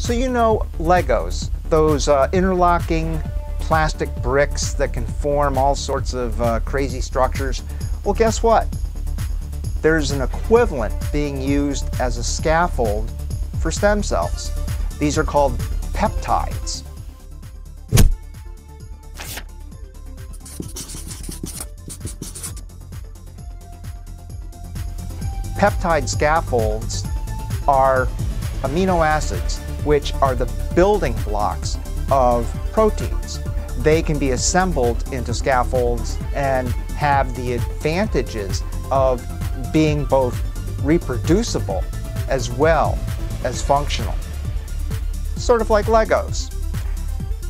So you know Legos, those interlocking plastic bricks that can form all sorts of crazy structures. Well, guess what? There's an equivalent being used as a scaffold for stem cells. These are called peptides. Peptide scaffolds are amino acids, which are the building blocks of proteins. They can be assembled into scaffolds and have the advantages of being both reproducible as well as functional. Sort of like Legos.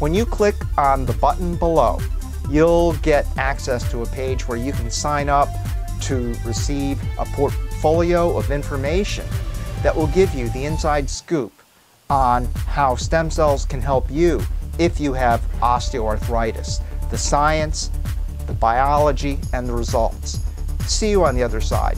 When you click on the button below, you'll get access to a page where you can sign up to receive a portfolio of information that will give you the inside scoop on how stem cells can help you if you have osteoarthritis, the science, the biology, and the results. See you on the other side.